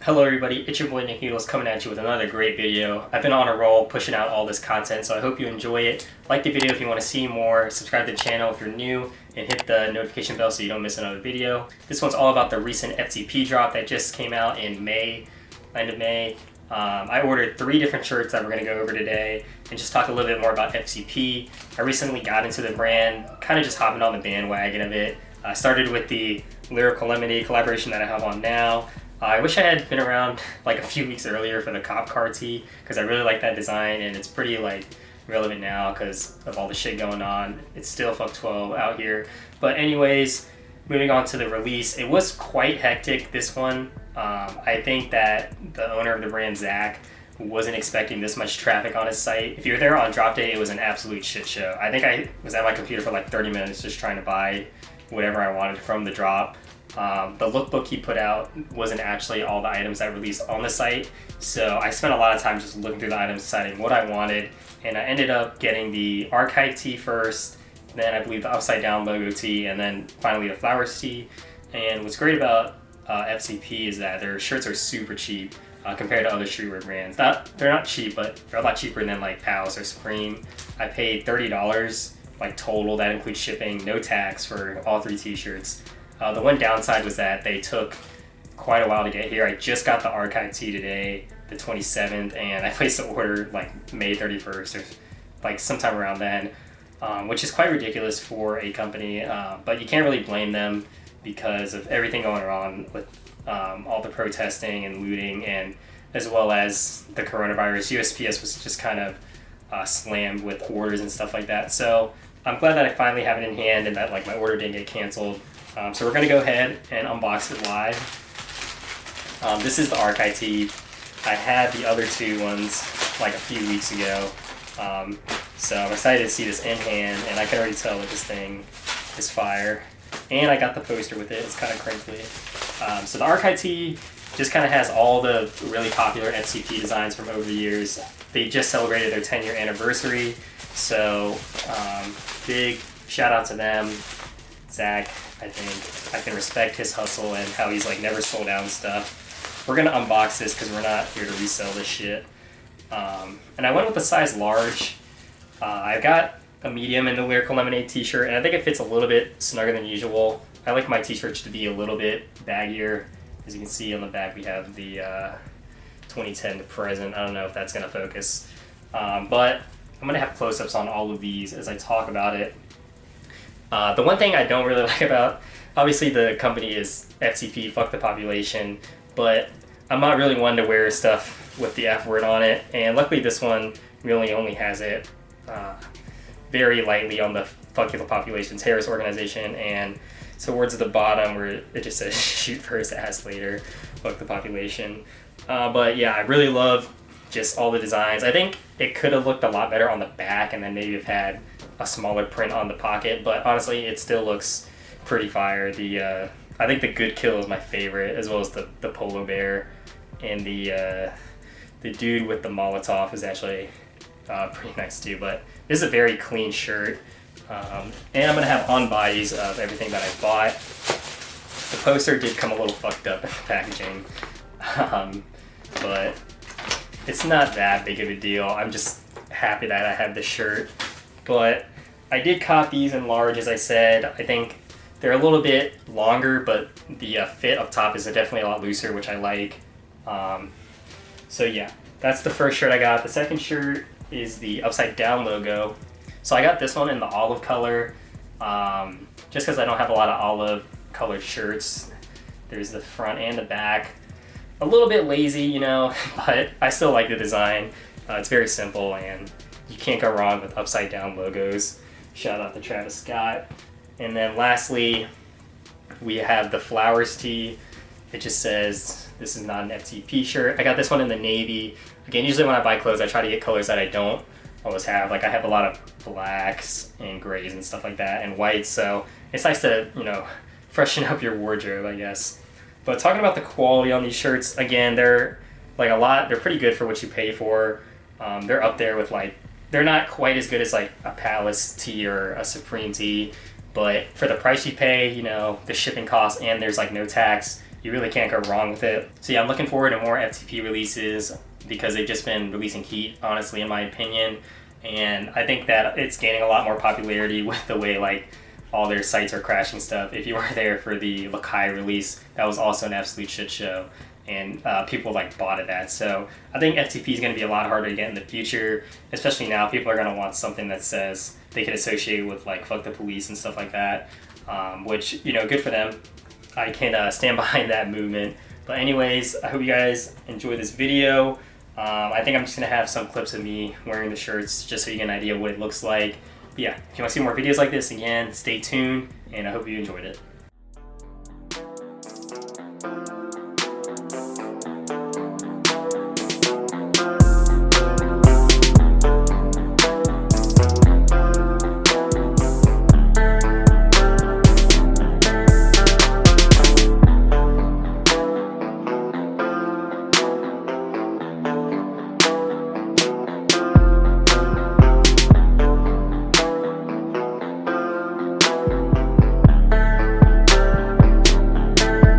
Hello everybody, it's your boy Nick Noodles coming at you with another great video. I've been on a roll pushing out all this content, so I hope you enjoy it. Like the video if you want to see more, subscribe to the channel if you're new, and hit the notification bell so you don't miss another video. This one's all about the recent FTP drop that just came out in May, end of May. I ordered 3 different shirts that we're going to go over today and just talk a little bit more about FTP. I recently got into the brand, kind of just hopping on the bandwagon of it. I started with the Lyrical Lemonade collaboration that I have on now. I wish I had been around like a few weeks earlier for the cop car tee because I really like that design and it's pretty like relevant now because of all the shit going on. It's still fuck 12 out here. But anyways, moving on to the release, it was quite hectic, this one. I think that the owner of the brand, Zach, wasn't expecting this much traffic on his site. If you were there on drop day, it was an absolute shit show. I think I was at my computer for like 30 minutes just trying to buy whatever I wanted from the drop. The lookbook he put out wasn't actually all the items that released on the site, so I spent a lot of time just looking through the items, deciding what I wanted, and I ended up getting the archive tee first, then I believe the upside down logo tee, and then finally the flowers tee. And what's great about FCP is that their shirts are super cheap compared to other streetwear brands. They're not cheap, but they're a lot cheaper than like Pals or Supreme. I paid $30 like total, that includes shipping, no tax for all 3 t-shirts. The one downside was that they took quite a while to get here. I just got the archive tee today, the 27th, and I placed the order like May 31st or like sometime around then, which is quite ridiculous for a company, but you can't really blame them because of everything going on with all the protesting and looting, and as well as the coronavirus. USPS was just kind of slammed with orders and stuff like that. So I'm glad that I finally have it in hand and that like my order didn't get canceled. So we're going to go ahead and unbox it live. This is the archive tee. I had the other 2 ones like a few weeks ago. So I'm excited to see this in hand, and I can already tell that this thing is fire. And I got the poster with it. It's kind of crinkly. So the archive tee just kind of has all the really popular FCP designs from over the years. They just celebrated their 10-year anniversary. So big shout out to them. Zach, I think I can respect his hustle and how he's like never sold out stuff. We're gonna unbox this because we're not here to resell this shit. And I went with the size large. I got a medium in the Lyrical Lemonade t-shirt, and I think it fits a little bit snugger than usual. I like my t-shirts to be a little bit baggier. As you can see on the back, we have the 2010 to present. I don't know if that's gonna focus, but I'm gonna have close-ups on all of these as I talk about it. The one thing I don't really like about, obviously the company is FTP, fuck the population, but I'm not really one to wear stuff with the F word on it, and luckily this one really only has it very lightly on the fuck the population terrorist organization, and towards the bottom where it just says shoot first, ask later, fuck the population. But yeah, I really love just all the designs. I think it could have looked a lot better on the back and then maybe have had a smaller print on the pocket, but honestly it still looks pretty fire. I think the Good Kill is my favorite, as well as the polar bear, and the dude with the Molotov is actually pretty nice too. But this is a very clean shirt, and I'm gonna have on bodies of everything that I bought. The poster did come a little fucked up in the packaging, but it's not that big of a deal. I'm just happy that I have the shirt. But I did cop these in large, as I said. I think they're a little bit longer, but the fit up top is definitely a lot looser, which I like. So yeah, that's the first shirt I got. The second shirt is the upside down logo. So I got this one in the olive color, just because I don't have a lot of olive colored shirts. There's the front and the back. A little bit lazy, you know, but I still like the design. It's very simple, and you can't go wrong with upside down logos. Shout out to Travis Scott. And then lastly, we have the flowers tee. It just says this is not an FTP shirt. I got this one in the navy. Again, usually when I buy clothes, I try to get colors that I don't always have. Like I have a lot of blacks and grays and stuff like that, and whites. So it's nice to, you know, freshen up your wardrobe, I guess. But talking about the quality on these shirts, again, they're like they're pretty good for what you pay for. They're up there with like, they're not quite as good as like a Palace tee or a Supreme tee, but for the price you pay, you know, the shipping costs, and there's like no tax, you really can't go wrong with it. So yeah, I'm looking forward to more FTP releases because they've just been releasing heat, honestly, in my opinion. And I think that it's gaining a lot more popularity with the way like all their sites are crashing stuff. If you were there for the Lakai release, that was also an absolute shit show. And people like botted that. So I think FTP is going to be a lot harder to get in the future, especially now. People are going to want something that says they can associate with like fuck the police and stuff like that, which, you know, good for them. I can stand behind that movement. But anyways, I hope you guys enjoy this video. I think I'm just going to have some clips of me wearing the shirts just so you get an idea of what it looks like. But yeah, if you want to see more videos like this, again, stay tuned, and I hope you enjoyed it.